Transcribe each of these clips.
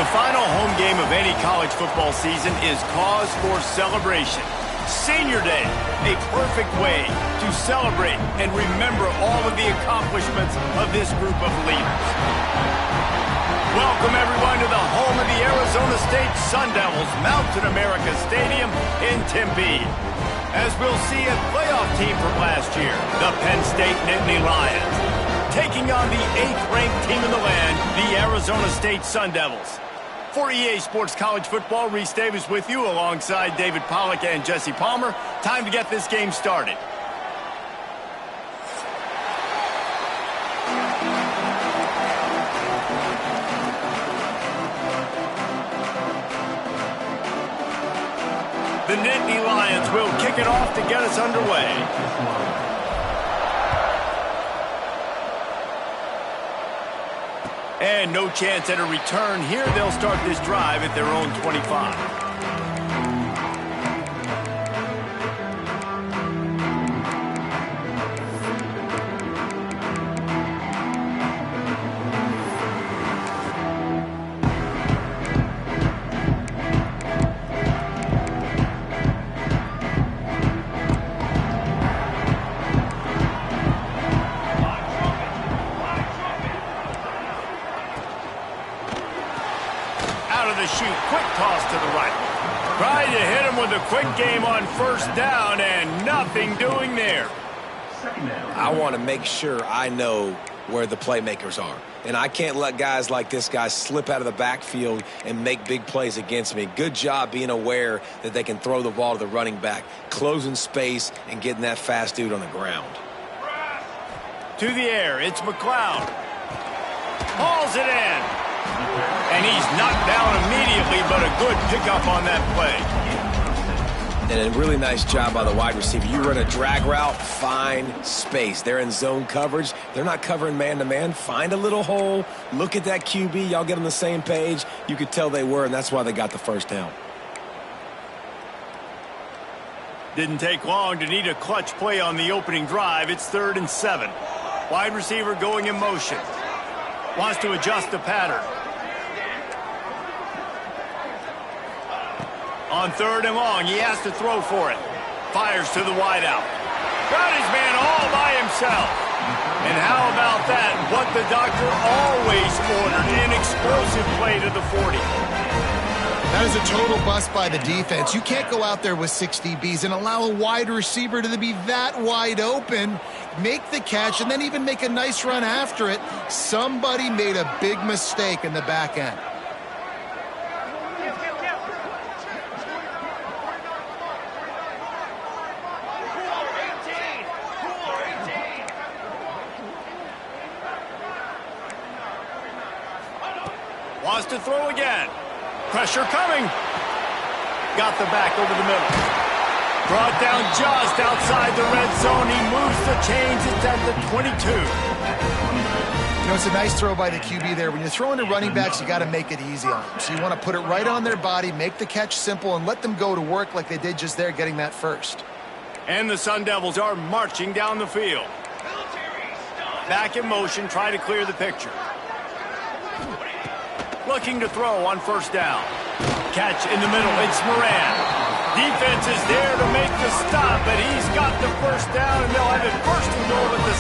The final home game of any college football season is cause for celebration. Senior Day, a perfect way to celebrate and remember all of the accomplishments of this group of leaders. Welcome, everyone, to the home of the Arizona State Sun Devils, Mountain America Stadium in Tempe. As we'll see a playoff team from last year, the Penn State Nittany Lions, taking on the 8th-ranked team in the land, the Arizona State Sun Devils. For EA Sports College Football, Reese Davis with you alongside David Pollack and Jesse Palmer. Time to get this game started. The Nittany Lions will kick it off to get us underway. And no chance at a return here. They'll start this drive at their own 25. Quick toss to the right. Tried to hit him with a quick game on first down, and nothing doing there. I want to make sure I know where the playmakers are. And I can't let guys like this guy slip out of the backfield and make big plays against me. Good job being aware that they can throw the ball to the running back, closing space, and getting that fast dude on the ground. To the air, it's McLeod. Hauls it in. And he's knocked down immediately, but a good pickup on that play. And a really nice job by the wide receiver. You run a drag route, find space. They're in zone coverage. They're not covering man-to-man. Find a little hole. Look at that QB. Y'all get on the same page. You could tell they were, and that's why they got the first down. Didn't take long to need a clutch play on the opening drive. It's 3rd and 7. Wide receiver going in motion. Wants to adjust the pattern. On 3rd and long, he has to throw for it. Fires to the wideout. Got his man all by himself. And how about that? What the doctor always ordered, an explosive play to the 40. That is a total bust by the defense. You can't go out there with 6 DBs and allow a wide receiver to be that wide open, make the catch, and then even make a nice run after it. Somebody made a big mistake in the back end. Wants to throw again. Pressure coming. Got the back over the middle. Brought down just outside the red zone. He moves the chains. It's at the 22. You know, it's a nice throw by the QB there. When you're throwing to running backs, you got to make it easy on them. So you want to put it right on their body, make the catch simple, and let them go to work like they did just there, getting that first. And the Sun Devils are marching down the field. Back in motion, try to clear the picture. Looking to throw on first down. Catch in the middle. It's Moran. Defense is there to make the stop, but he's got the first down, and they'll have it 1st and goal at the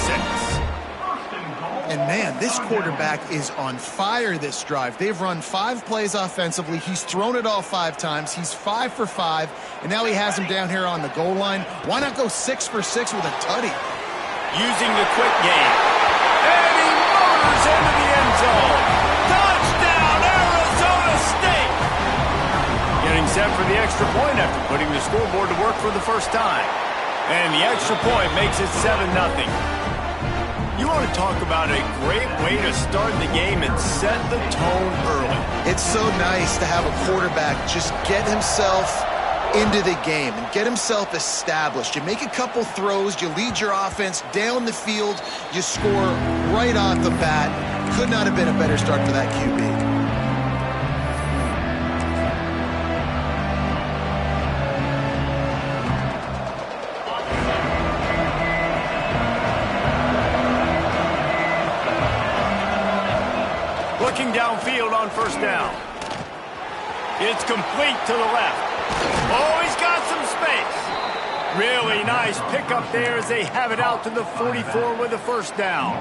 6. And, man, this quarterback is on fire this drive. They've run 5 plays offensively. He's thrown it all 5 times. He's 5 for 5, and now he has him down here on the goal line. Why not go 6 for 6 with a tutty? Using the quick game. And he motors into the end zone. Touchdown, Arizona State! Getting set for the extra point after putting the scoreboard to work for the first time. And the extra point makes it 7-0. You want to talk about a great way to start the game and set the tone early. It's so nice to have a quarterback just get himself into the game and get himself established. You make a couple throws, you lead your offense down the field, you score right off the bat. Could not have been a better start for that QB. Looking downfield on first down. It's complete to the left. Oh, he's got some space. Really nice pickup there as they have it out to the 44 with a first down.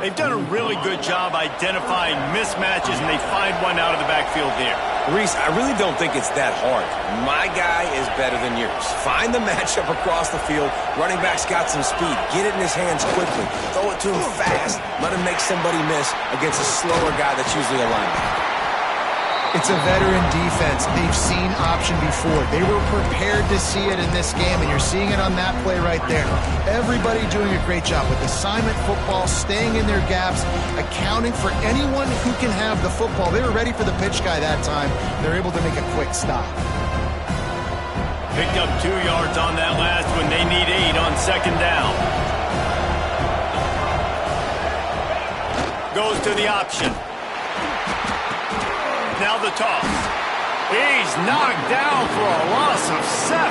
They've done a really good job identifying mismatches, and they find one out of the backfield there. Reese, I really don't think it's that hard. My guy is better than yours. Find the matchup across the field. Running back's got some speed. Get it in his hands quickly. Throw it to him fast. Let him make somebody miss against a slower guy that's usually a linebacker. It's a veteran defense. They've seen option before. They were prepared to see it in this game, and you're seeing it on that play right there. Everybody doing a great job with assignment football, staying in their gaps, accounting for anyone who can have the football. They were ready for the pitch guy that time. They're able to make a quick stop. Picked up 2 yards on that last one. They need 8 on second down. Goes to the option. Now the toss. He's knocked down for a loss of 7.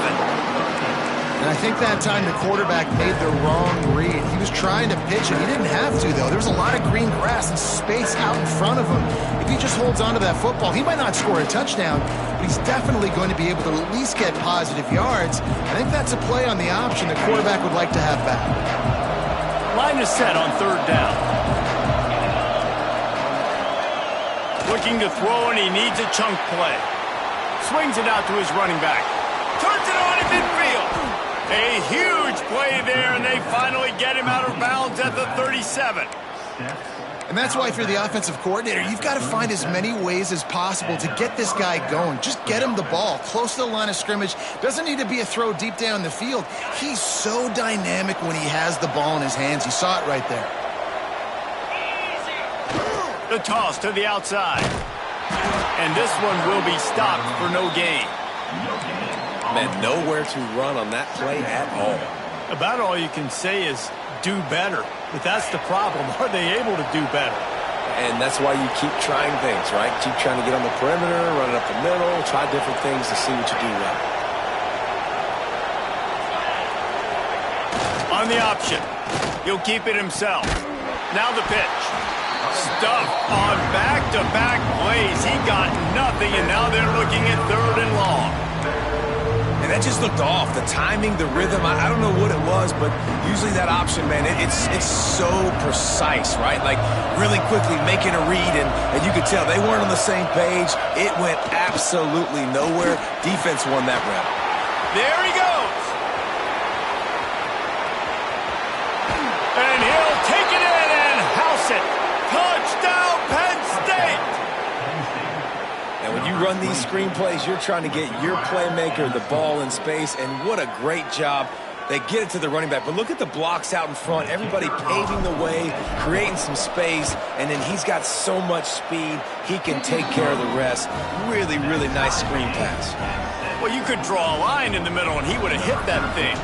And I think that time the quarterback made the wrong read. He was trying to pitch it. He didn't have to, though. There was a lot of green grass and space out in front of him. If he just holds on to that football, he might not score a touchdown, but he's definitely going to be able to at least get positive yards. I think that's a play on the option the quarterback would like to have back. Line is set on third down. Looking to throw, and he needs a chunk play. Swings it out to his running back. Turns it on in midfield. A huge play there, and they finally get him out of bounds at the 37. And that's why if you're the offensive coordinator, you've got to find as many ways as possible to get this guy going. Just get him the ball close to the line of scrimmage. Doesn't need to be a throw deep down the field. He's so dynamic when he has the ball in his hands. You saw it right there. The toss to the outside. And this one will be stopped for no gain. Man, nowhere to run on that play at all. About all you can say is do better. But that's the problem. Are they able to do better? And that's why you keep trying things, right? Keep trying to get on the perimeter, run it up the middle, try different things to see what you do well. On the option. He'll keep it himself. Now the pitch. Stuffed on back-to-back plays. He got nothing, and now they're looking at third and long. And that just looked off. The timing, the rhythm, I don't know what it was, but usually that option, man, it's so precise, right? Like really quickly making a read, and you could tell they weren't on the same page. It went absolutely nowhere. Defense won that round. There he goes. And he'll take it in and house it. Touchdown, Penn State! And when you run these screenplays, you're trying to get your playmaker the ball in space, and what a great job. They get it to the running back, but look at the blocks out in front. Everybody paving the way, creating some space, and then he's got so much speed, he can take care of the rest. Really, really nice screen pass. Well, you could draw a line in the middle, and he would have hit that thing.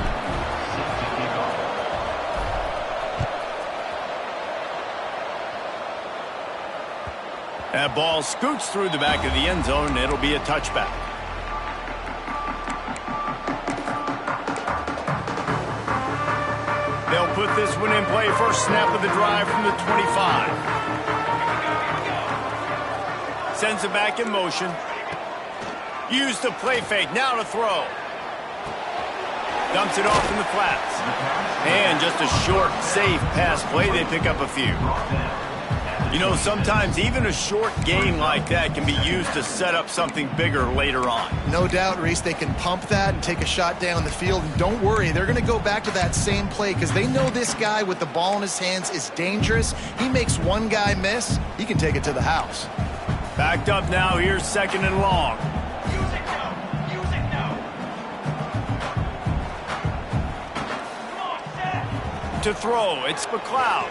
That ball scoots through the back of the end zone, and it'll be a touchback. They'll put this one in play. First snap of the drive from the 25. Sends it back in motion. Use the play fake. Now to throw. Dumps it off in the flats. And just a short, safe pass play. They pick up a few. You know, sometimes even a short gain like that can be used to set up something bigger later on. No doubt, Reese, they can pump that and take a shot down the field. And don't worry, they're going to go back to that same play because they know this guy with the ball in his hands is dangerous. He makes one guy miss, he can take it to the house. Backed up now, here's second and long. To throw, it's McLeod.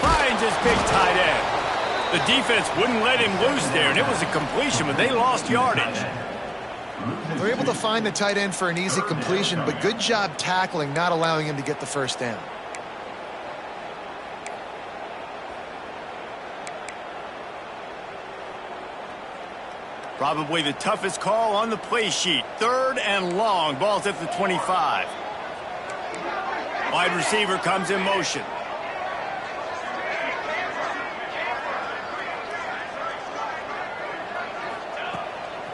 Finds his big tight end. The defense wouldn't let him loose there, and it was a completion, but they lost yardage. They're able to find the tight end for an easy completion, but good job tackling, not allowing him to get the first down. Probably the toughest call on the play sheet. Third and long. Ball's at the 25. Wide receiver comes in motion.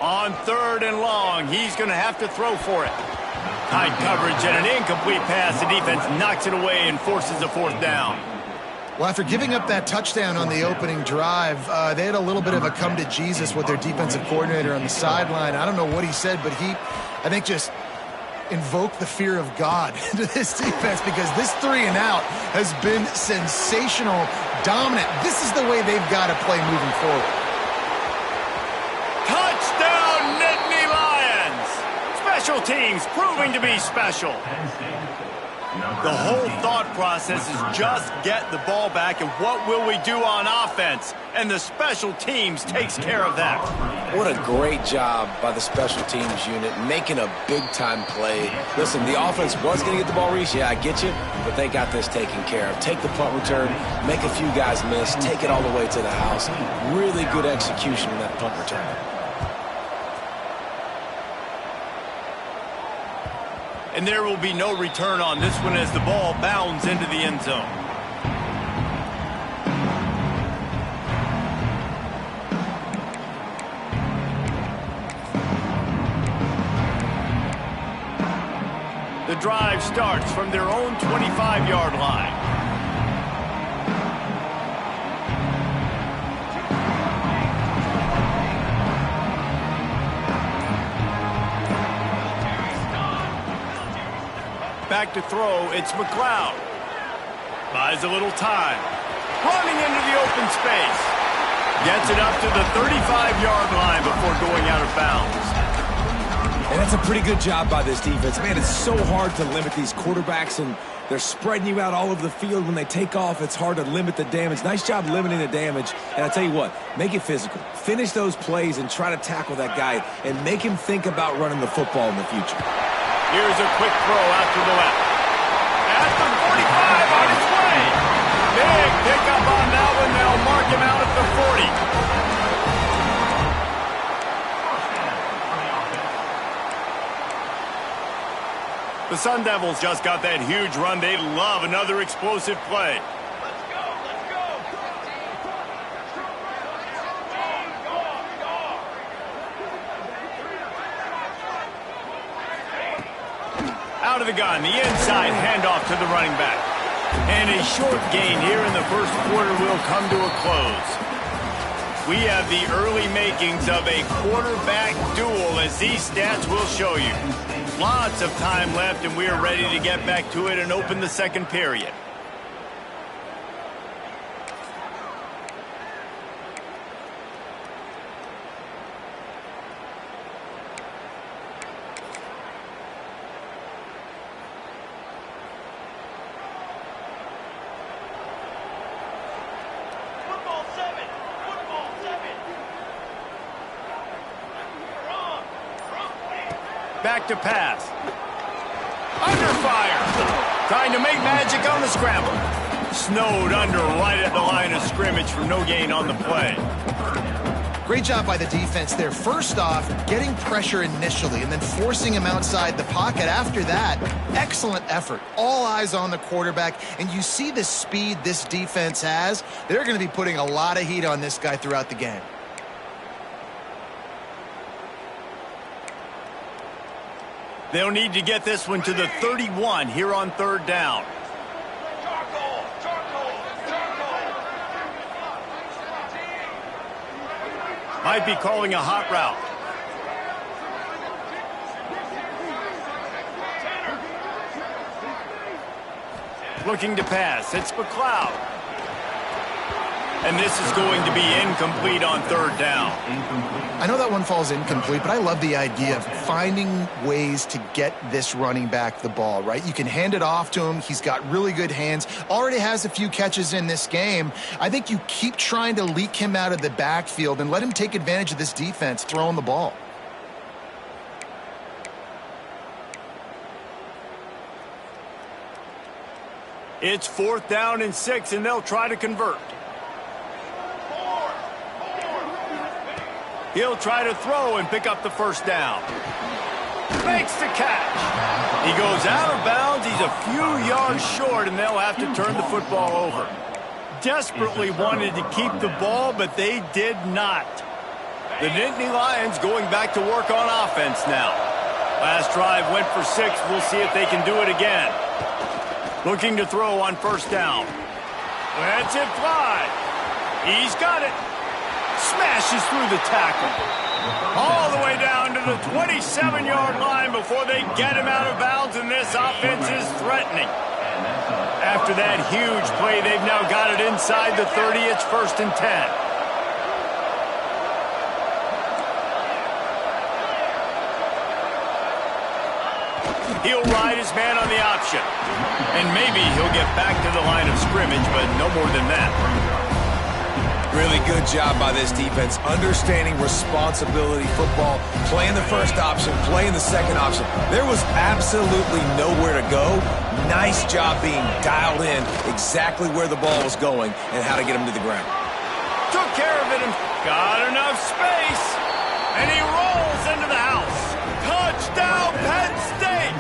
On 3rd and long, he's going to have to throw for it. Tight coverage and an incomplete pass. The defense knocks it away and forces a 4th down. Well, after giving up that touchdown on the opening drive, they had a little bit of a come to Jesus with their defensive coordinator on the sideline. I don't know what he said, but he, I think, just invoked the fear of God into this defense, because this 3 and out has been sensational, dominant. This is the way they've got to play moving forward. Touchdown, Nittany Lions! Special teams proving to be special. The whole thought process is just get the ball back, and what will we do on offense? And the special teams takes care of that. What a great job by the special teams unit, making a big-time play. Listen, the offense was going to get the ball, Reese. Yeah, I get you, but they got this taken care of. Take the punt return, make a few guys miss, take it all the way to the house. Really good execution in that punt return. And there will be no return on this one as the ball bounds into the end zone. The drive starts from their own 25-yard line. Back to throw, it's McLeod. Buys a little time. Running into the open space. Gets it up to the 35-yard line before going out of bounds. And that's a pretty good job by this defense. Man, it's so hard to limit these quarterbacks, and they're spreading you out all over the field. When they take off, it's hard to limit the damage. Nice job limiting the damage. And I tell you what, make it physical. Finish those plays and try to tackle that guy and make him think about running the football in the future. Here's a quick throw out to the left. At the 45 on its way. Big pickup on that one. They'll mark him out at the 40. The Sun Devils just got that huge run. They love another explosive play. Out of the gun, the inside handoff to the running back. And a short gain here in the first quarter will come to a close. We have the early makings of a quarterback duel, as these stats will show you. Lots of time left, and we are ready to get back to it and open the second period. Back to pass. Under fire. Trying to make magic on the scramble. Snowed under right at the line of scrimmage for no gain on the play. Great job by the defense there. First off, getting pressure initially and then forcing him outside the pocket. After that, excellent effort. All eyes on the quarterback. And you see the speed this defense has. They're going to be putting a lot of heat on this guy throughout the game. They'll need to get this one to the 31 here on 3rd down. Might be calling a hot route. Looking to pass. It's McLeod. And this is going to be incomplete on 3rd down. I know that one falls incomplete, but I love the idea of finding ways to get this running back the ball, right? You can hand it off to him. He's got really good hands. Already has a few catches in this game. I think you keep trying to leak him out of the backfield and let him take advantage of this defense throwing the ball. It's 4th down and 6, and they'll try to convert. He'll try to throw and pick up the 1st down. Makes the catch. He goes out of bounds. He's a few yards short, and they'll have to turn the football over. Desperately wanted to keep the ball, but they did not. The Nittany Lions going back to work on offense now. Last drive went for 6. We'll see if they can do it again. Looking to throw on first down. Lets it fly. He's got it. Smashes through the tackle. All the way down to the 27-yard line before they get him out of bounds, and this offense is threatening. After that huge play, they've now got it inside the 30. It's 1st and 10. He'll ride his man on the option. And maybe he'll get back to the line of scrimmage, but no more than that. Really good job by this defense, understanding responsibility football, playing the first option, playing the second option. There was absolutely nowhere to go. Nice job being dialed in exactly where the ball was going and how to get him to the ground. Took care of it and got enough space. And he rolls into the house. Touchdown, Penn State!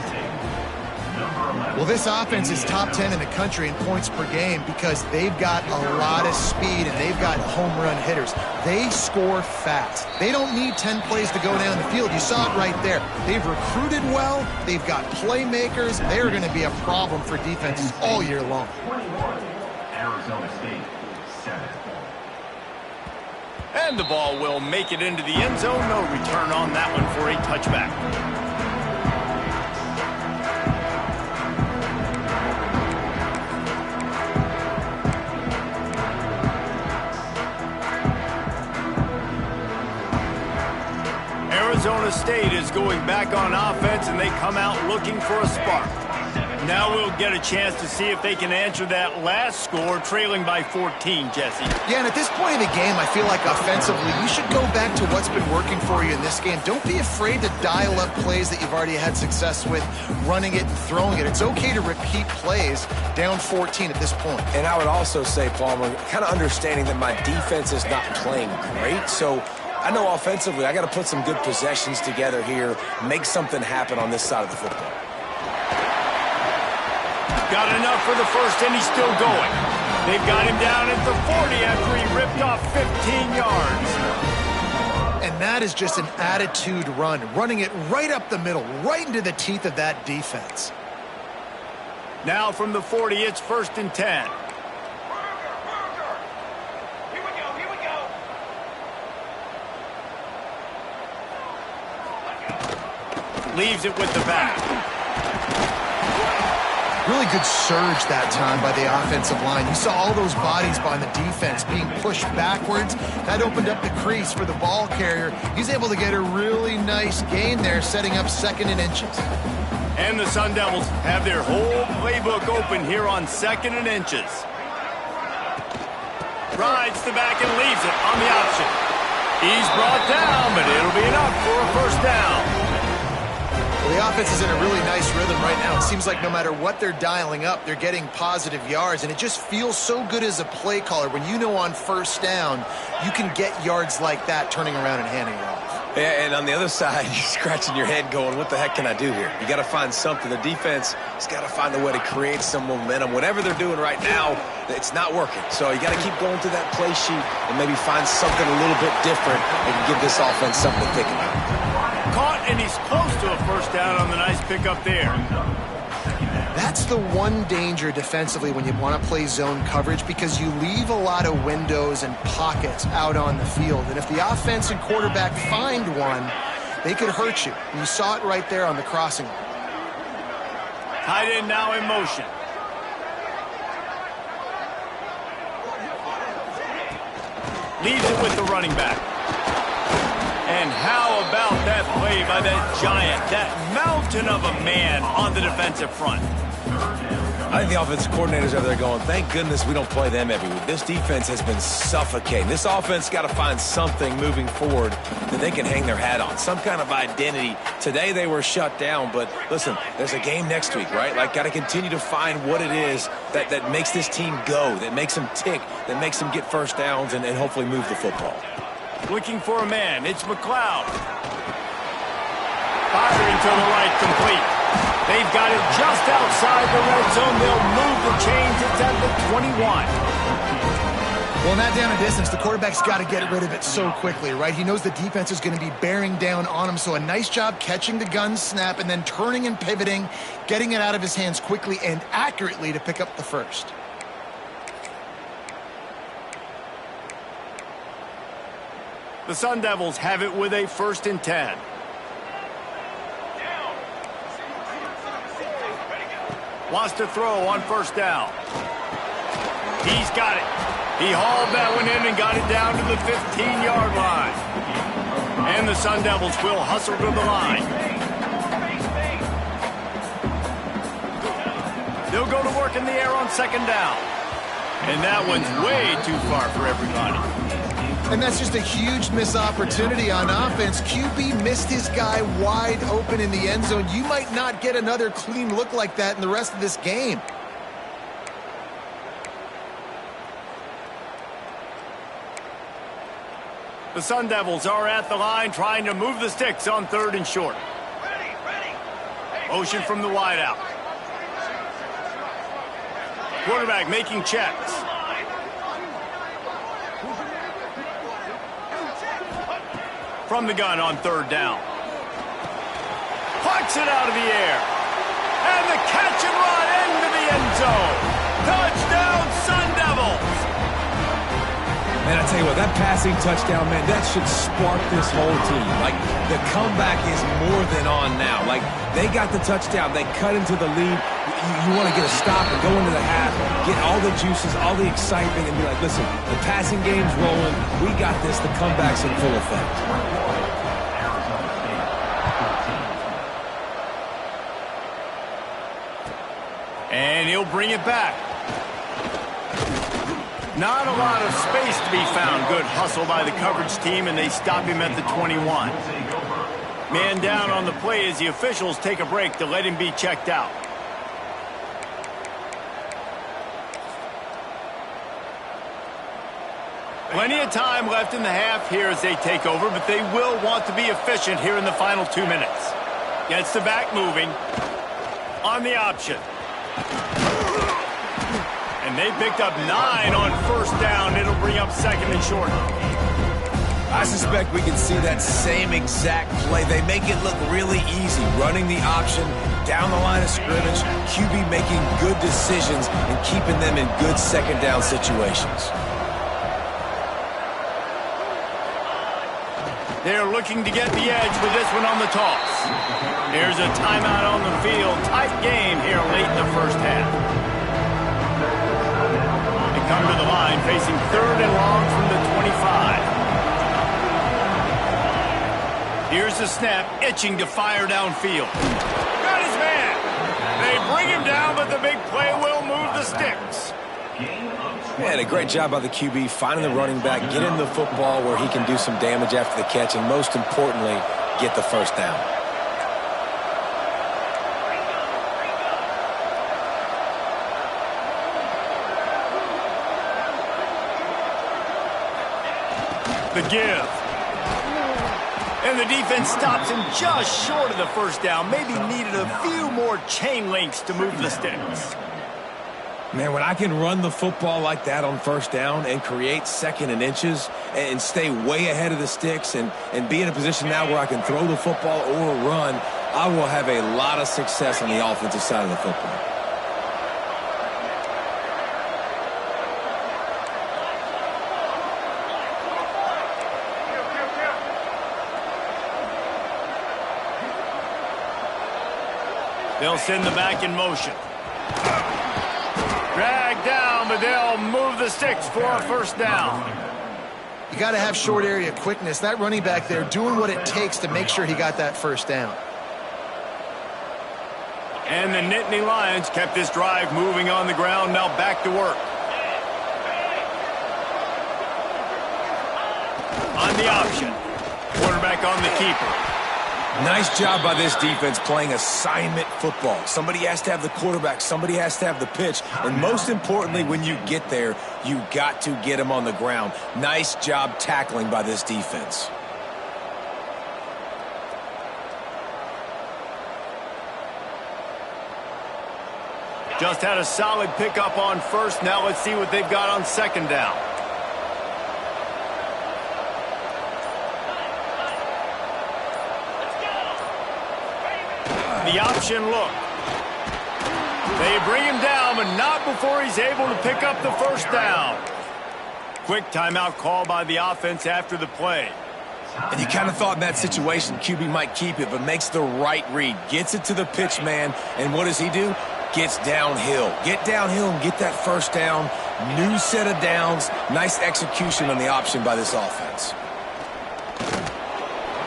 Well, this offense is top 10 in the country in points per game because they've got a lot of speed and they've got home run hitters. They score fast. They don't need 10 plays to go down the field. You saw it right there. They've recruited well. They've got playmakers. They're going to be a problem for defenses all year long. Arizona State, 7. And the ball will make it into the end zone. No return on that one for a touchback. Arizona State is going back on offense, and they come out looking for a spark. Now we'll get a chance to see if they can answer that last score, trailing by 14, Jesse. Yeah, and at this point in the game, I feel like offensively, you should go back to what's been working for you in this game. Don't be afraid to dial up plays that you've already had success with, running it and throwing it. It's okay to repeat plays down 14 at this point. And I would also say, Palmer, kind of understanding that my defense is not playing great, so I know offensively I got to put some good possessions together here, make something happen on this side of the football. Got enough for the first, and he's still going. They've got him down at the 40 after he ripped off 15 yards. And that is just an attitude run, running it right up the middle, right into the teeth of that defense. Now from the 40, it's 1st and 10. Leaves it with the back. Really good surge that time by the offensive line. You saw all those bodies by the defense being pushed backwards. That opened up the crease for the ball carrier. He's able to get a really nice gain there, setting up 2nd and inches. And the Sun Devils have their whole playbook open here on 2nd and inches. Rides the back and leaves it on the option. He's brought down, but it'll be enough for a first down. Well, the offense is in a really nice rhythm right now. It seems like no matter what they're dialing up, they're getting positive yards, and it just feels so good as a play caller when you know on first down you can get yards like that turning around and handing it off. Yeah, and on the other side, you're scratching your head going, what the heck can I do here? You got to find something. The defense has got to find a way to create some momentum. Whatever they're doing right now, it's not working. So you got to keep going through that play sheet and maybe find something a little bit different that can give this offense something to think about. Caught, and he's close to a first down on the nice pickup there. That's the one danger defensively when you want to play zone coverage, because you leave a lot of windows and pockets out on the field. And if the offense and quarterback find one, they could hurt you. And you saw it right there on the crossing. Tight end now in motion. Leaves it with the running back. And how about that play by that giant, that mountain of a man on the defensive front? I think the offensive coordinators over there going, thank goodness we don't play them every week. This defense has been suffocating. This offense got to find something moving forward that they can hang their hat on, some kind of identity. Today they were shut down, but listen, there's a game next week, right? Like, got to continue to find what it is that makes this team go, that makes them tick, that makes them get first downs and hopefully move the football. Looking for a man. It's McLeod. Firing to the right, complete. They've got it just outside the red zone. They'll move the chains. It's at the 21. Well, in that down and distance, the quarterback's got to get rid of it so quickly, right? He knows the defense is going to be bearing down on him, so a nice job catching the gun snap and then turning and pivoting, getting it out of his hands quickly and accurately to pick up the first. The Sun Devils have it with a 1st and 10. Wants to throw on 1st down. He's got it. He hauled that one in and got it down to the 15-yard line. And the Sun Devils will hustle to the line. They'll go to work in the air on 2nd down. And that one's way too far for everybody. And that's just a huge missed opportunity on offense. QB missed his guy wide open in the end zone. You might not get another clean look like that in the rest of this game. The Sun Devils are at the line trying to move the sticks on 3rd and short. Motion from the wideout. Quarterback making checks. From the gun on 3rd down. Plucks it out of the air. And the catch and run into the end zone. Touchdown, Sun Devils. Man, I tell you what, that passing touchdown, man, that should spark this whole team. Like, the comeback is more than on now. Like, they got the touchdown. They cut into the lead. You want to get a stop and go into the half, get all the juices, all the excitement, and be like, listen, the passing game's rolling. We got this. The comeback's in full effect. And he'll bring it back. Not a lot of space to be found. Good hustle by the coverage team, and they stop him at the 21. Man down on the play as the officials take a break to let him be checked out. Plenty of time left in the half here as they take over, but they will want to be efficient here in the final 2 minutes. Gets the back moving on the option. And they picked up 9 on 1st down. It'll bring up 2nd and short. I suspect we can see that same exact play. They make it look really easy, running the option down the line of scrimmage, QB making good decisions and keeping them in good 2nd down situations. They're looking to get the edge with this one on the toss. There's a timeout on the field. Tight game here late in the 1st half. They come to the line facing 3rd and long from the 25. Here's the snap, itching to fire downfield. Got his man. They bring him down, but the big play will move the sticks. Man, a great job by the QB, finding the running back, getting the football where he can do some damage after the catch, and most importantly, get the 1st down. The give. And the defense stops him just short of the 1st down. Maybe needed a few more chain links to move the sticks. Man, when I can run the football like that on 1st down and create 2nd and inches and stay way ahead of the sticks and be in a position now where I can throw the football or run, I will have a lot of success on the offensive side of the football. They'll send the back in motion. Drag down, but they'll move the sticks for a 1st down. You got to have short area quickness. That running back there doing what it takes to make sure he got that 1st down. And the Nittany Lions kept this drive moving on the ground. Now back to work. On the option. Quarterback on the keeper. Nice job by this defense playing assignment football. Somebody has to have the quarterback. Somebody has to have the pitch. And most importantly, when you get there, you got to get him on the ground. Nice job tackling by this defense. Just had a solid pickup on 1st. Now let's see what they've got on 2nd down. the option look. They bring him down, but not before he's able to pick up the first down. Quick timeout call by the offense after the play. And you kind of thought in that situation QB might keep it, but makes the right read. Gets it to the pitch man, and what does he do? Gets downhill. Get downhill and get that first down. New set of downs. Nice execution on the option by this offense.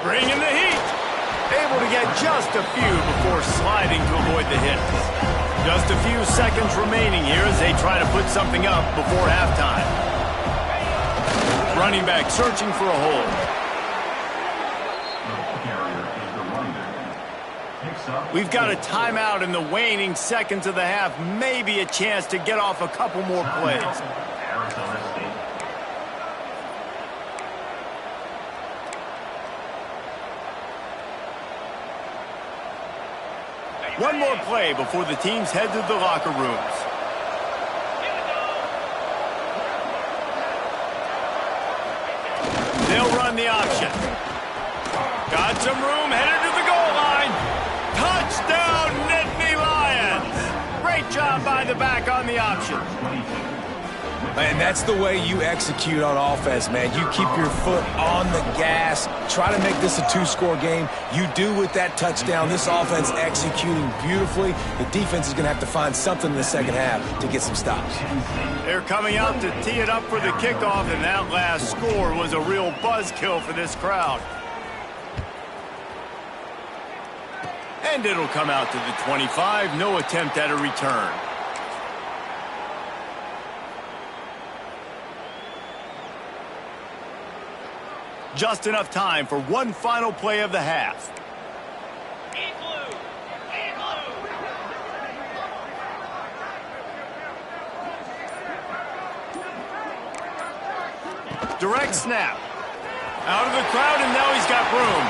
Bringing the heat. Able to get just a few before sliding to avoid the hits. Just a few seconds remaining here as they try to put something up before halftime. Running back searching for a hole. We've got a timeout in the waning seconds of the half. Maybe a chance to get off a couple more plays. One more play before the teams head to the locker rooms. They'll run the option. Got some room, headed to the goal line. Touchdown, Nittany Lions! Great job by the back on the option. And that's the way you execute on offense, man. You keep your foot on the gas. Try to make this a two-score game. You do with that touchdown. This offense executing beautifully. The defense is going to have to find something in the second half to get some stops. They're coming out to tee it up for the kickoff, and that last score was a real buzzkill for this crowd. And it'll come out to the 25. No attempt at a return. Just enough time for one final play of the half. Direct snap. Out of the crowd, and now he's got room.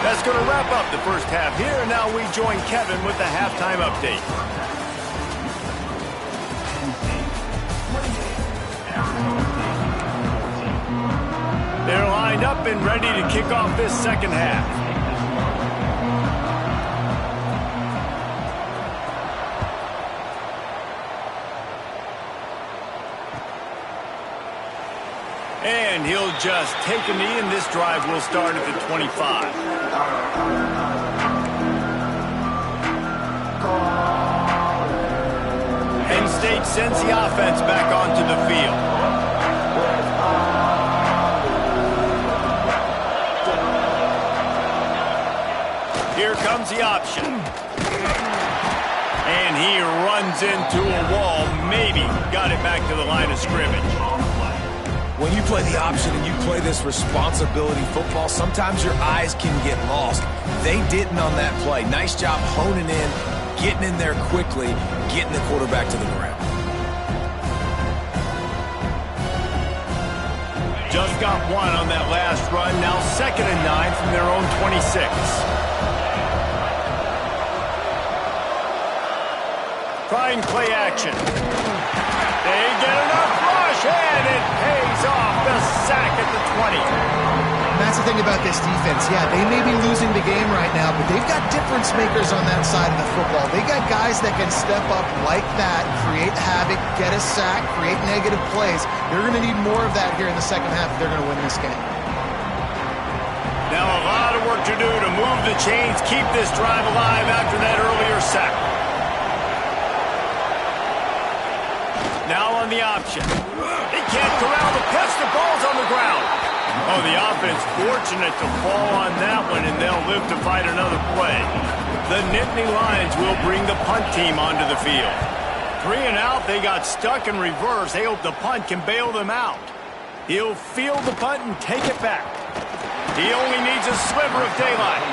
That's going to wrap up the first half here, and now we join Kevin with the halftime update. They're lined up and ready to kick off this second half. And he'll just take a knee, and this drive will start at the 25. Penn State sends the offense back onto the field. Here comes the option. And he runs into a wall. Maybe got it back to the line of scrimmage. When you play the option and you play this responsibility football, sometimes your eyes can get lost. They didn't on that play. Nice job honing in, getting in there quickly, getting the quarterback to the ground. Just got one on that last run. Now 2nd and 9 from their own 26. Trying play action. They get enough rush, and it pays off. The sack at the 20. And that's the thing about this defense. Yeah, they may be losing the game right now, but they've got difference makers on that side of the football. They got guys that can step up like that, create havoc, get a sack, create negative plays. They're going to need more of that here in the second half if they're going to win this game. Now a lot of work to do to move the chains, keep this drive alive after that earlier sack. Now on the option. He can't corral the pitch. The ball's on the ground. Oh, the offense fortunate to fall on that one, and they'll live to fight another play. The Nittany Lions will bring the punt team onto the field. 3 and out. They got stuck in reverse. They hope the punt can bail them out. He'll field the punt and take it back. He only needs a sliver of daylight.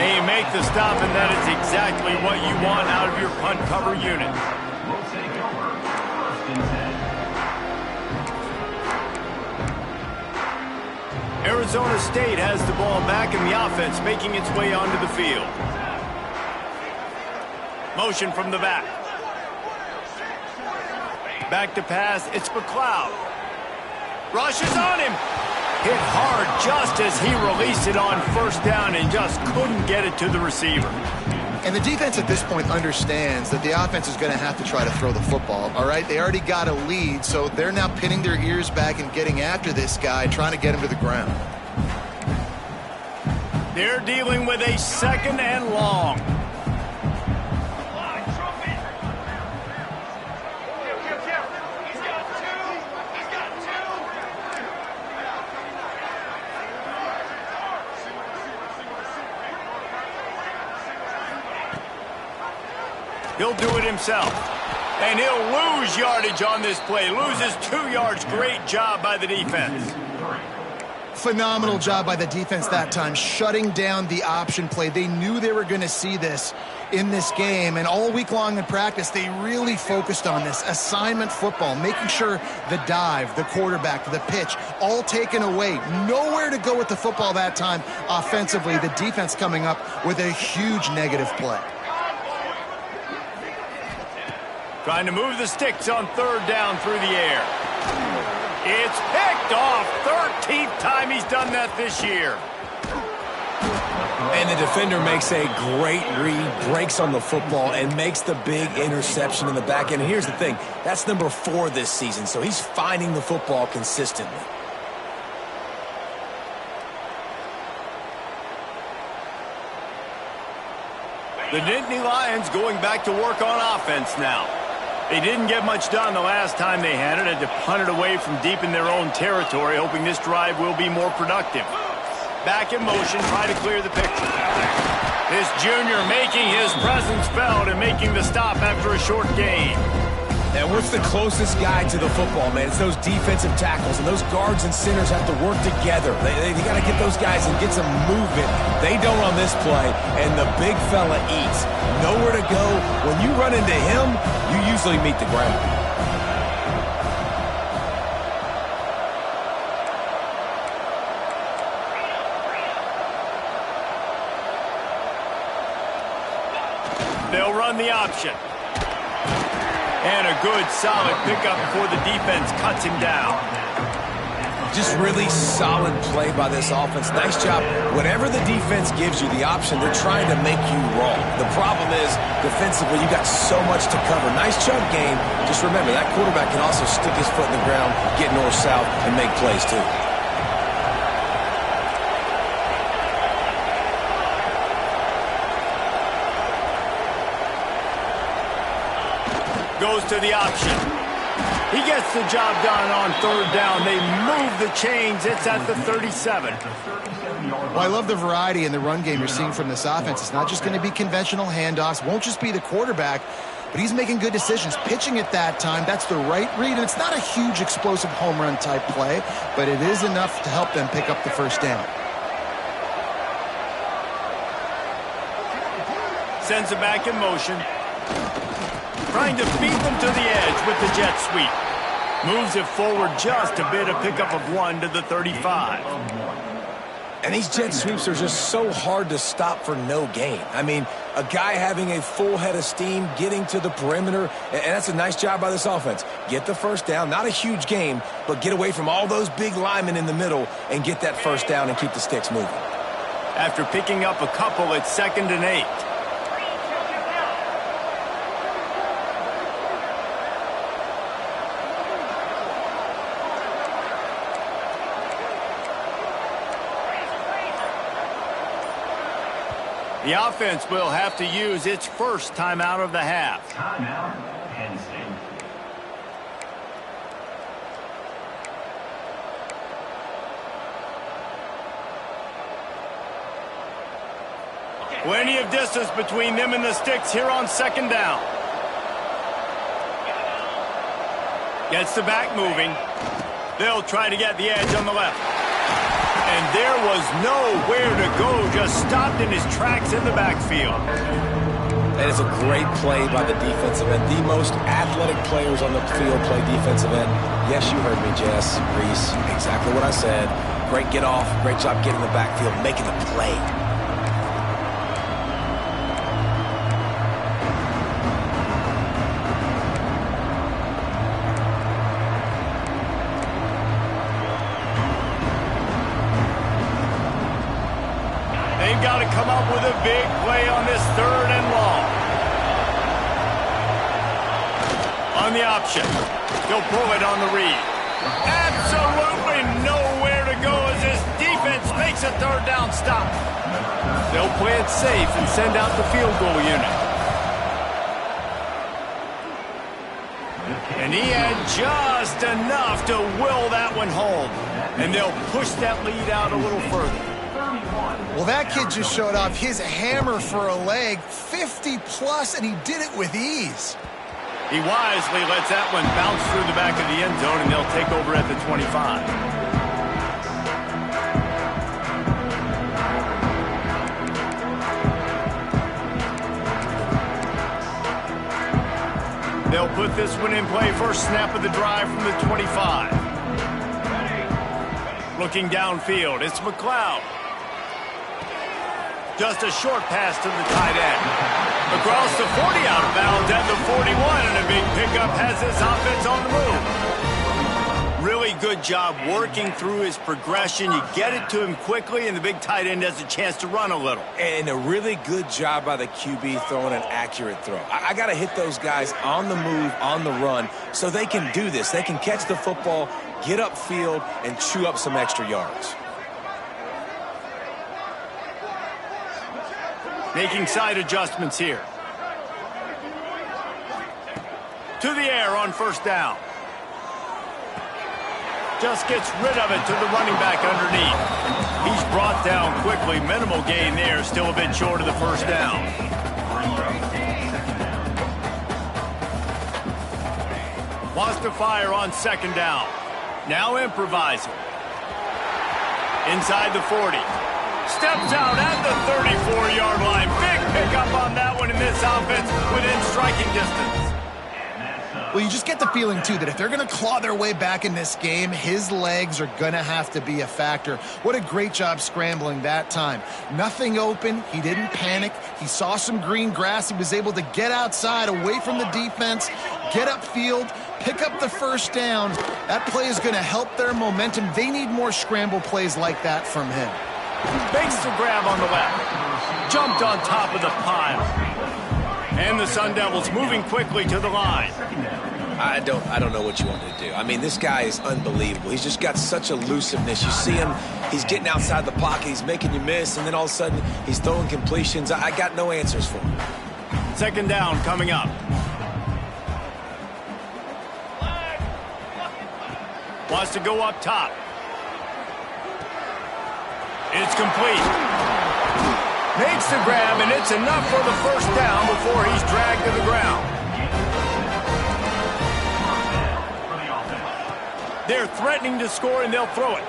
And you make the stop, and that is exactly what you want out of your punt cover unit. Arizona State has the ball back, and the offense making its way onto the field. Motion from the back. Back to pass. It's McLeod. Rushes on him. Hit hard just as he released it on first down and just couldn't get it to the receiver. And the defense at this point understands that the offense is going to have to try to throw the football, all right? They already got a lead, so they're now pinning their ears back and getting after this guy, trying to get him to the ground. They're dealing with a 2nd and long. He'll do it himself. And he'll lose yardage on this play. Loses 2 yards. Great job by the defense. Phenomenal job by the defense that time, shutting down the option play. They knew they were going to see this in this game, and all week long in practice, they really focused on this assignment football, making sure the dive, the quarterback, the pitch, all taken away. Nowhere to go with the football that time offensively. The defense coming up with a huge negative play. Trying to move the sticks on 3rd down through the air. It's picked off. 13th time he's done that this year. And the defender makes a great read, breaks on the football, and makes the big interception in the back end. And here's the thing, that's number 4 this season, so he's finding the football consistently. The Nittany Lions going back to work on offense now. They didn't get much done the last time they had it. Had to punt it away from deep in their own territory, hoping this drive will be more productive. Back in motion, try to clear the picture. This junior making his presence felt and making the stop after a short gain. And what's the closest guy to the football, man? It's those defensive tackles, and those guards and centers have to work together. They got to get those guys and get some movement. They don't on this play, and the big fella eats. Nowhere to go. When you run into him, you usually meet the ground. They'll run the option. And a good, solid pickup before the defense cuts him down. Just really solid play by this offense. Nice job. Whatever the defense gives you the option, they're trying to make you wrong. The problem is, defensively, you got so much to cover. Nice chunk game. Just remember, that quarterback can also stick his foot in the ground, get north-south, and make plays, too. Goes to the option. He gets the job done on 3rd down. They move the chains. It's at the 37. Well, I love the variety in the run game you're seeing from this offense. It's not just going to be conventional handoffs. Won't just be the quarterback, but he's making good decisions. Pitching at that time, that's the right read. And it's not a huge explosive home run type play, but it is enough to help them pick up the 1st down. Sends it back in motion. Trying to beat them to the edge with the jet sweep. Moves it forward just a bit, a pickup of 1 to the 35. And these jet sweeps are just so hard to stop for no gain. I mean, a guy having a full head of steam, getting to the perimeter, and that's a nice job by this offense. Get the 1st down, not a huge game, but get away from all those big linemen in the middle and get that 1st down and keep the sticks moving. After picking up a couple, it's 2nd and 8. The offense will have to use its first timeout of the half. Timeout, Penn State. Plenty of distance between them and the sticks here on 2nd down. Gets the back moving. They'll try to get the edge on the left. And there was nowhere to go, just stopped in his tracks in the backfield. That is a great play by the defensive end. The most athletic players on the field play defensive end. Yes, you heard me, Jess, Reese. Exactly what I said. Great get off, great job getting the backfield, making the play. with a big play on this 3rd and long. On the option. He'll pull it on the read. Absolutely nowhere to go as this defense makes a 3rd down stop. They'll play it safe and send out the field goal unit. And he had just enough to will that one home. And they'll push that lead out a little further. Well, that kid just showed off his hammer for a leg, 50+, and he did it with ease. He wisely lets that one bounce through the back of the end zone, and they'll take over at the 25. They'll put this one in play. First snap of the drive from the 25. Looking downfield, it's McLeod. Just a short pass to the tight end. Across the 40 out of bounds at the 41, and a big pickup has this offense on the move. Really good job working through his progression. You get it to him quickly, and the big tight end has a chance to run a little. And a really good job by the QB throwing an accurate throw. I got to hit those guys on the move, on the run, so they can do this. They can catch the football, get upfield, and chew up some extra yards. Making side adjustments here. To the air on 1st down. Just gets rid of it to the running back underneath. He's brought down quickly. Minimal gain there. Still a bit short of the 1st down. Wants to fire on 2nd down. Now improvising. Inside the 40. Steps out at the 34-yard line. Big pickup on that one in this offense within striking distance. Well, you just get the feeling, too, that if they're going to claw their way back in this game, his legs are going to have to be a factor. What a great job scrambling that time. Nothing open. He didn't panic. He saw some green grass. He was able to get outside, away from the defense, get upfield, pick up the 1st down. That play is going to help their momentum. They need more scramble plays like that from him. Makes the grab on the left. Jumped on top of the pile. And the Sun Devils moving quickly to the line. I don't know what you want me to do. I mean, this guy is unbelievable. He's just got such elusiveness. You see him, he's getting outside the pocket, he's making you miss, and then all of a sudden he's throwing completions. I got no answers for him. 2nd down coming up. Wants to go up top. It's complete. Makes the grab, and it's enough for the 1st down before he's dragged to the ground. They're threatening to score, and they'll throw it.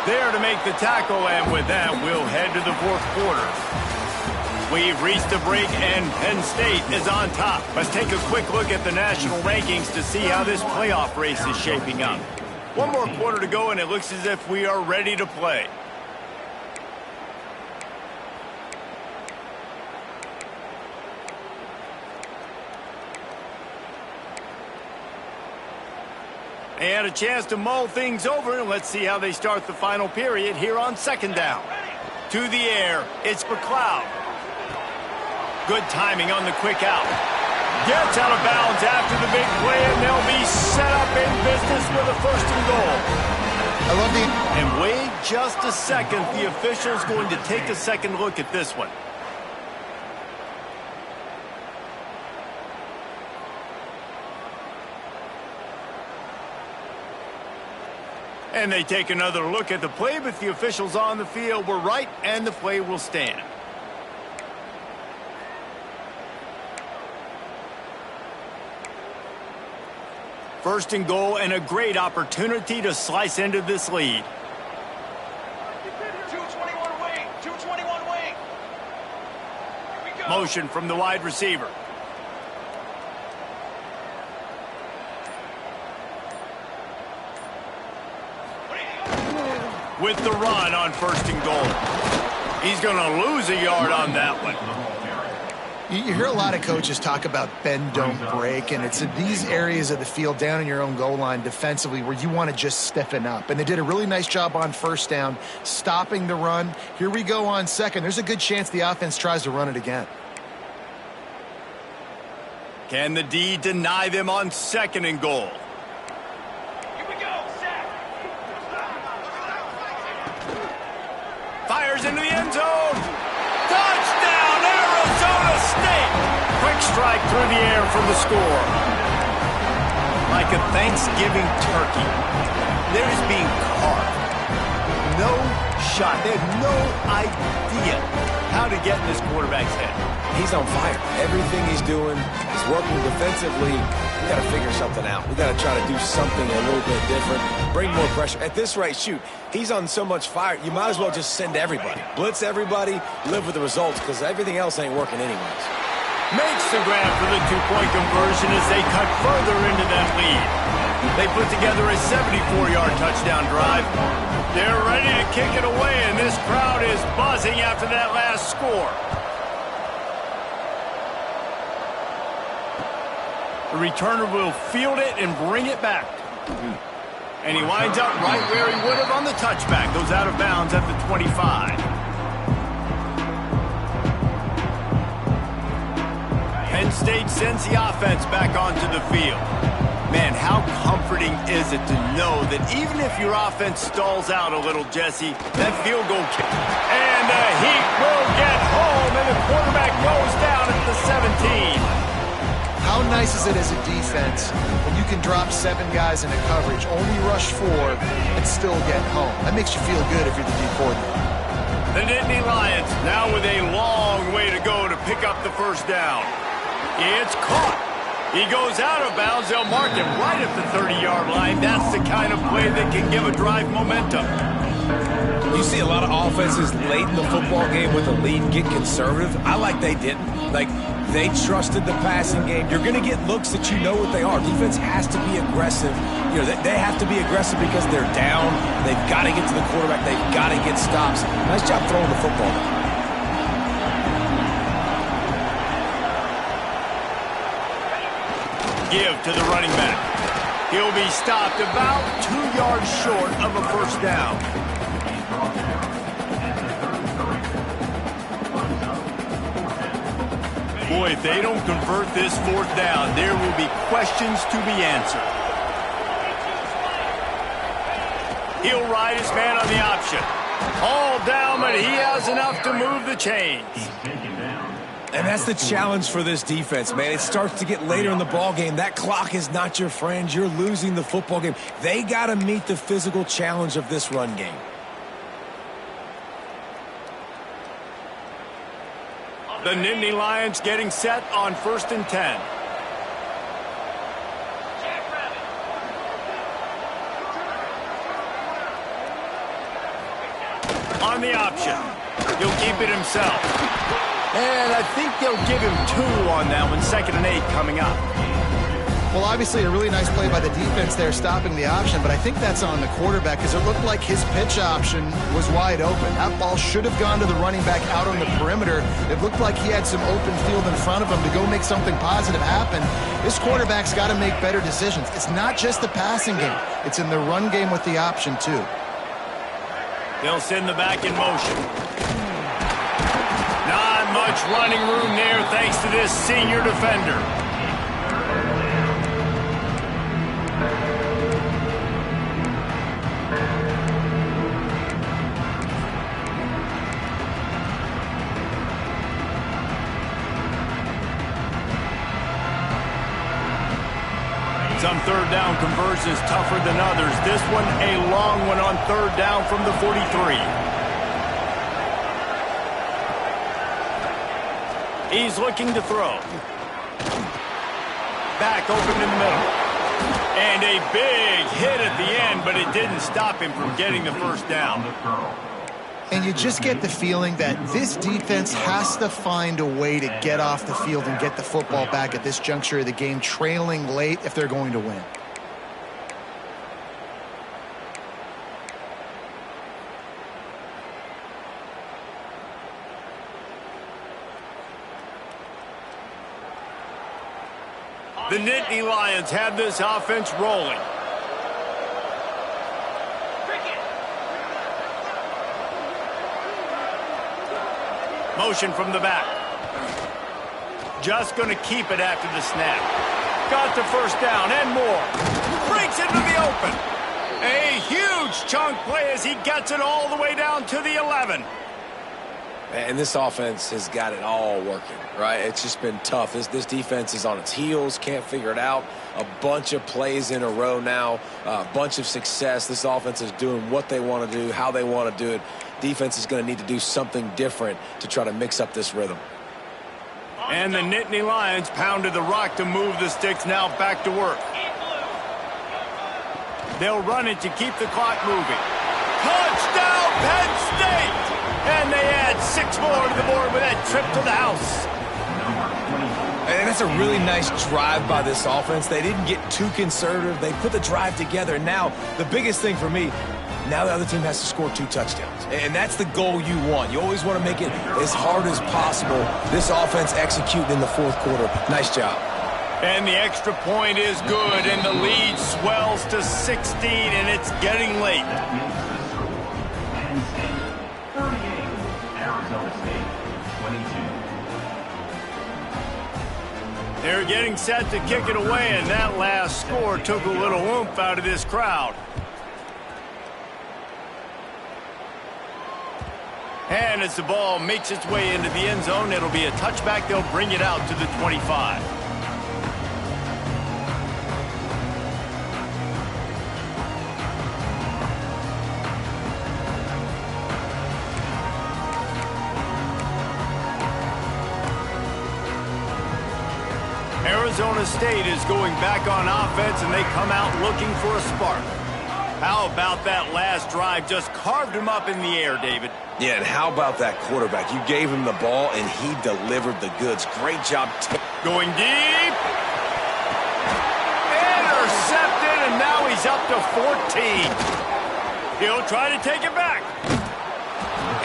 There to make the tackle, and with that, we'll head to the 4th quarter. We've reached the break, and Penn State is on top. Let's take a quick look at the national rankings to see how this playoff race is shaping up. One more quarter to go, and it looks as if we are ready to play. They had a chance to mull things over, and let's see how they start the final period here on 2nd down. To the air, it's McLeod. Good timing on the quick out. Gets out of bounds after the big play, and they'll be set up in business with a 1st and goal. I love the... And wait just a second. The official's going to take a second look at this one. And they take another look at the play, but the officials on the field were right, and the play will stand. First and goal, and a great opportunity to slice into this lead. 221 wing, 221 wing. Here we go. Motion from the wide receiver. With the run on 1st and goal. He's going to lose a yard on that one. You hear a lot of coaches talk about bend, don't break, and it's in these areas of the field down in your own goal line defensively where you want to just stiffen up. And they did a really nice job on first down, stopping the run. Here we go on second. There's a good chance the offense tries to run it again. Can the D deny them on second and goal? Here we go, sack. Fires into the end zone. Touchdown, Arizona State! Quick strike through the air for the score. Like a Thanksgiving turkey, there is being carved. No shot. They have no idea how to get in this quarterback's head. He's on fire. Everything he's doing is working defensively. We got to figure something out. We got to try to do something a little bit different. Bring more pressure. At this rate, shoot, he's on so much fire, you might as well just send everybody. Blitz everybody, live with the results, because everything else ain't working anyways. Makes the grab for the two-point conversion as they cut further into that lead. They put together a 74-yard touchdown drive. They're ready to kick it away, and this crowd is buzzing after that last score. The returner will field it and bring it back. And he winds up right where he would have on the touchback. Goes out of bounds at the 25. Penn State sends the offense back onto the field. Man, how comforting is it to know that even if your offense stalls out a little, Jesse, that field goal kick. And the Heat will get home, and the quarterback goes down at the 17. How nice is it as a defense when you can drop 7 guys into coverage, only rush 4, and still get home? That makes you feel good if you're the D coordinator. The Nittany Lions now with a long way to go to pick up the first down. It's caught. He goes out of bounds. They'll mark him right at the 30-yard line. That's the kind of play that can give a drive momentum. You see a lot of offenses late in the football game with a lead get conservative. I like they didn't. Like, they trusted the passing game. You're going to get looks that you know what they are. Defense has to be aggressive. You know, they have to be aggressive because they're down. They've got to get to the quarterback. They've got to get stops. Nice job throwing the football. Give to the running back. He'll be stopped about 2 yards short of a first down. Boy, if they don't convert this fourth down, there will be questions to be answered. He'll ride his man on the option. All down, but he has enough to move the chains. And that's the challenge for this defense, man. It starts to get later in the ball game. That clock is not your friend. You're losing the football game. They got to meet the physical challenge of this run game. The Nittany Lions getting set on 1st and 10. On the option. He'll keep it himself. And I think they'll give him 2 on that one. 2nd and 8 coming up. Well, obviously a really nice play by the defense there stopping the option, but I think that's on the quarterback because it looked like his pitch option was wide open. That ball should have gone to the running back out on the perimeter. It looked like he had some open field in front of him to go make something positive happen. This quarterback's got to make better decisions. It's not just the passing game. It's in the run game with the option, too. They'll send the back in motion. Not much running room there thanks to this senior defender. Some third down conversions tougher than others. This one a long one on 3rd down from the 43. He's looking to throw. Back open in the middle. And a big hit at the end, but it didn't stop him from getting the first down. And you just get the feeling that this defense has to find a way to get off the field and get the football back at this juncture of the game, trailing late if they're going to win. The Nittany Lions have this offense rolling. Motion from the back. Just going to keep it after the snap. Got the first down and more. Breaks into the open. A huge chunk play as he gets it all the way down to the 11. And this offense has got it all working, right? It's just been tough. This defense is on its heels, can't figure it out. A bunch of plays in a row now, a bunch of success. This offense is doing what they want to do, how they want to do it. Defense is going to need to do something different to try to mix up this rhythm. And the Nittany Lions pounded the rock to move the sticks, now back to work. They'll run it to keep the clock moving. Touchdown, Penn State! And they add 6 more to the board with that trip to the house. And that's a really nice drive by this offense. They didn't get too conservative. They put the drive together. Now, the biggest thing for me, now the other team has to score 2 touchdowns. And that's the goal you want. You always want to make it as hard as possible. This offense executing in the fourth quarter. Nice job. And the extra point is good, and the lead swells to 16, and it's getting late. Penn State 38, Arizona State 22. They're getting set to kick it away, and that last score took a little oomph out of this crowd. And as the ball makes its way into the end zone, it'll be a touchback. They'll bring it out to the 25. Arizona State is going back on offense, and they come out looking for a spark. How about that last drive? Just carved him up in the air, David. Yeah, and how about that quarterback? You gave him the ball, and he delivered the goods. Great job. Going deep. Intercepted, and now he's up to 14. He'll try to take it back.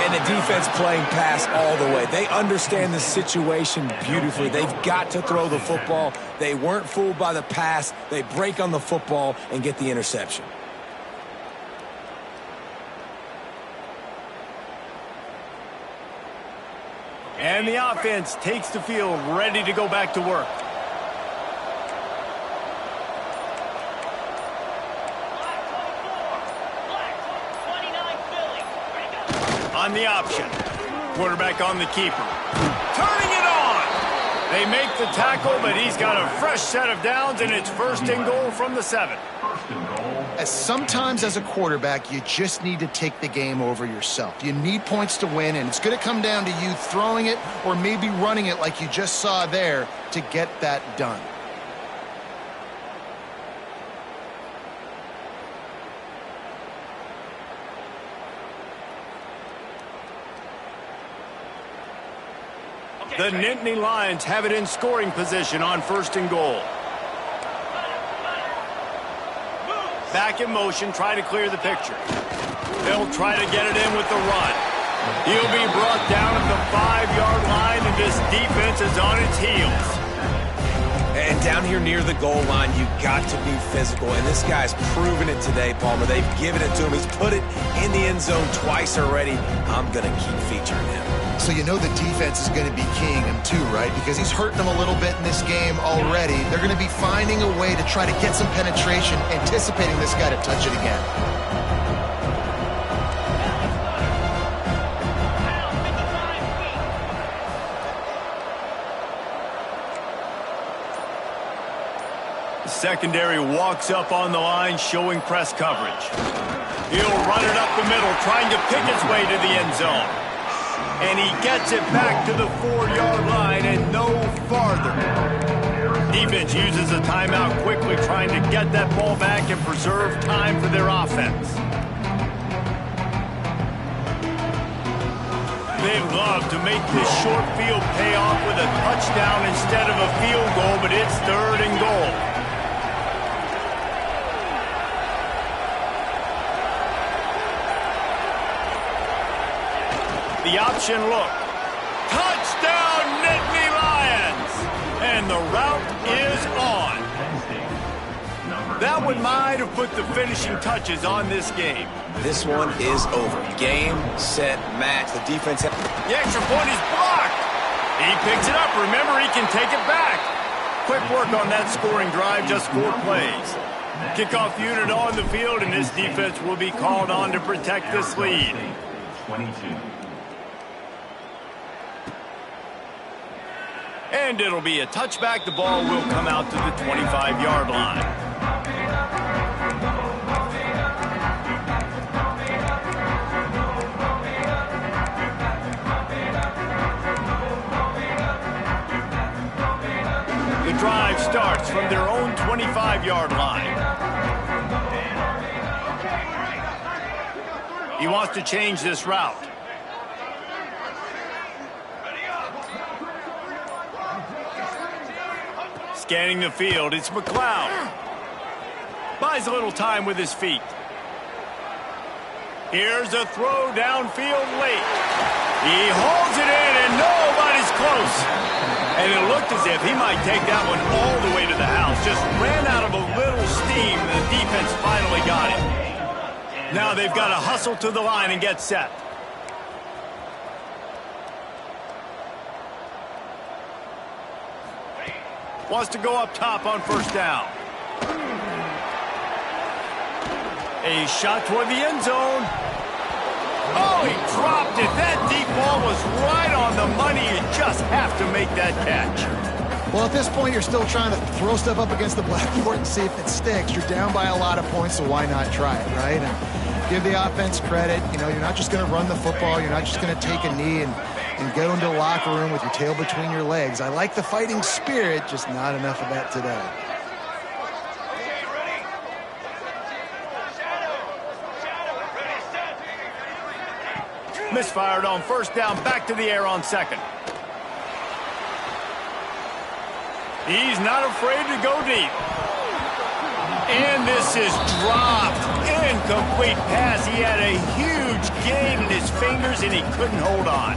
And the defense playing pass all the way. They understand the situation beautifully. They've got to throw the football. They weren't fooled by the pass. They break on the football and get the interception. And the offense takes the field, ready to go back to work. On the option. Quarterback on the keeper. Turning it on! They make the tackle, but he's got a fresh set of downs, and it's first and goal from the 7. As sometimes as a quarterback, you just need to take the game over yourself. You need points to win, and it's going to come down to you throwing it or maybe running it like you just saw there to get that done. The Nittany Lions have it in scoring position on first and goal. Back in motion, try to clear the picture. They'll try to get it in with the run. He'll be brought down at the 5-yard line, and this defense is on its heels. And down here near the goal line, you got to be physical. And this guy's proven it today, Palmer. They've given it to him. He's put it in the end zone twice already. I'm going to keep featuring him. So you know the defense is going to be keying him too, right? Because he's hurting them a little bit in this game already. They're going to be finding a way to try to get some penetration, anticipating this guy to touch it again. The secondary walks up on the line, showing press coverage. He'll run it up the middle, trying to pick his way to the end zone. And he gets it back to the 4-yard line and no farther. Defense uses a timeout quickly, trying to get that ball back and preserve time for their offense. They'd love to make this short field pay off with a touchdown instead of a field goal, but it's 3rd and goal. The option look. Touchdown, Nittany Lions! And the route is on. That one might have put the finishing touches on this game. This one is over. Game, set, match. The defense... The extra point is blocked. He picks it up. Remember, he can take it back. Quick work on that scoring drive, just 4 plays. Kickoff unit on the field, and this defense will be called on to protect this lead. 22. And it'll be a touchback. The ball will come out to the 25-yard line. The drive starts from their own 25-yard line. He wants to change this route. Scanning the field, it's McLeod. Buys a little time with his feet. Here's a throw downfield late. He holds it in, and nobody's close. And it looked as if he might take that one all the way to the house. Just ran out of a little steam, and the defense finally got him. Now they've got to hustle to the line and get set. Wants to go up top on first down. A shot toward the end zone. Oh, he dropped it. That deep ball was right on the money. You just have to make that catch. Well, at this point, you're still trying to throw stuff up against the blackboard and see if it sticks. You're down by a lot of points, so why not try it, right? And give the offense credit. You know, you're not just going to run the football. You're not just going to take a knee and go into the locker room with your tail between your legs. I like the fighting spirit, just not enough of that today. Misfired on first down, back to the air on second. He's not afraid to go deep. And this is dropped. Incomplete pass. He had a huge gain in his fingers, and he couldn't hold on.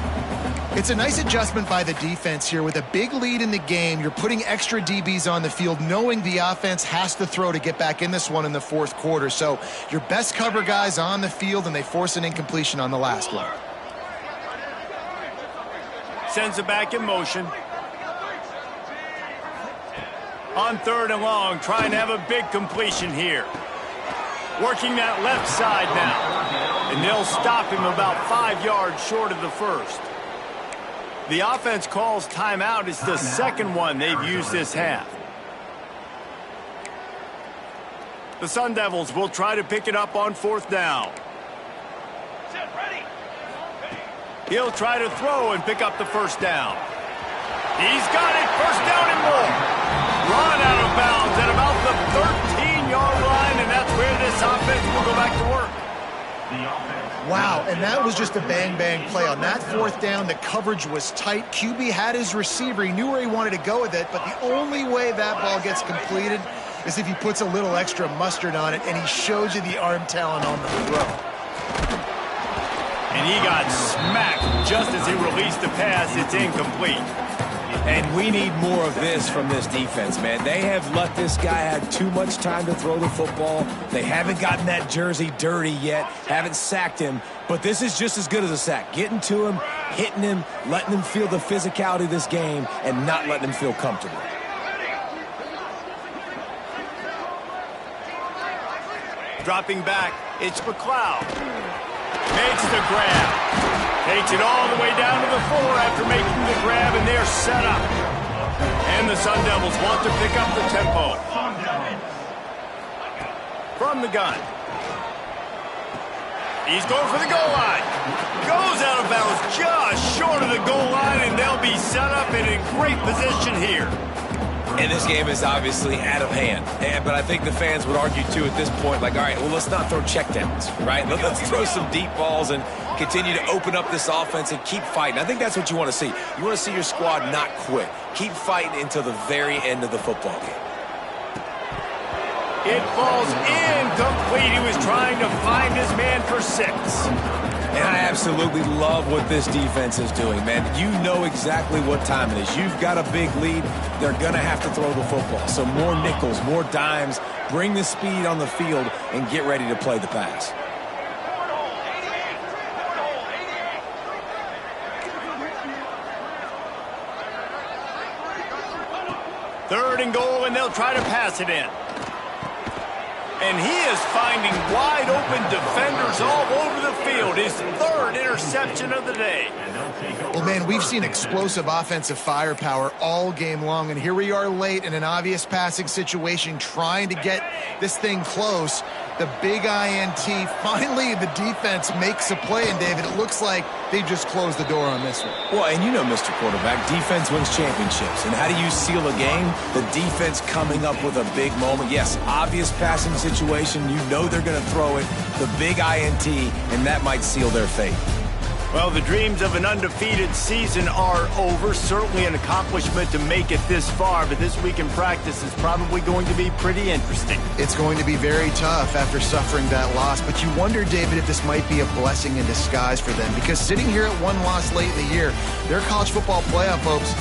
It's a nice adjustment by the defense here. With a big lead in the game, you're putting extra DBs on the field, knowing the offense has to throw to get back in this one in the fourth quarter. So your best cover guys on the field, and they force an incompletion on the last one. Sends it back in motion. On third and long, trying to have a big completion here. Working that left side now. And they'll stop him about 5 yards short of the first. The offense calls timeout. It's the second one they've used this half. The Sun Devils will try to pick it up on fourth down. He'll try to throw and pick up the first down. He's got it. First down and more. Run out of bounds at about the 13-yard line, and that's where this offense will go back to work. Wow, and that was just a bang-bang play. On that fourth down, the coverage was tight. QB had his receiver. He knew where he wanted to go with it, but the only way that ball gets completed is if he puts a little extra mustard on it, and he shows you the arm talent on the throw. And he got smacked just as he released the pass. It's incomplete. And we need more of this from this defense, man. They have let this guy have too much time to throw the football. They haven't gotten that jersey dirty yet, haven't sacked him. But this is just as good as a sack. Getting to him, hitting him, letting him feel the physicality of this game, and not letting him feel comfortable. Dropping back, it's McLeod. Makes the grab. Takes it all the way down to the 4 after making the grab, and they're set up. And the Sun Devils want to pick up the tempo. From the gun. He's going for the goal line. Goes out of bounds just short of the goal line, and they'll be set up and in great position here. And this game is obviously out of hand. But I think the fans would argue, too, at this point, like, all right, well, let's not throw checkdowns, right? Let's throw some deep balls and continue to open up this offense and keep fighting. I think that's what you want to see. You want to see your squad not quit. Keep fighting until the very end of the football game. It falls incomplete. He was trying to find his man for 6. And I absolutely love what this defense is doing, man. You know exactly what time it is. You've got a big lead. They're going to have to throw the football. So more nickels, more dimes, bring the speed on the field, and get ready to play the pass. Third and goal, and they'll try to pass it in. And he is finding wide open defenders all over the field. His third interception of the day. Well, man, we've seen explosive offensive firepower all game long, and here we are late in an obvious passing situation trying to get this thing close. The big INT, finally the defense makes a play, and David, it looks like they just closed the door on this one. Well, and you know, Mr. Quarterback, defense wins championships. And how do you seal a game? The defense coming up with a big moment. Yes, obvious passing situation. You know they're going to throw it. The big INT, and that might seal their fate. Well, the dreams of an undefeated season are over. Certainly an accomplishment to make it this far, but this week in practice is probably going to be pretty interesting. It's going to be very tough after suffering that loss, but you wonder, David, if this might be a blessing in disguise for them, because sitting here at one loss late in the year, their college football playoff hopes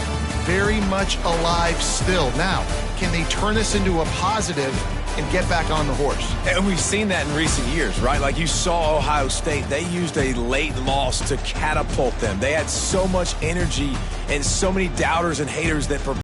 very much alive still. Now, can they turn this into a positive and get back on the horse? And we've seen that in recent years, right? Like you saw Ohio State, they used a late loss to catapult them. They had so much energy and so many doubters and haters that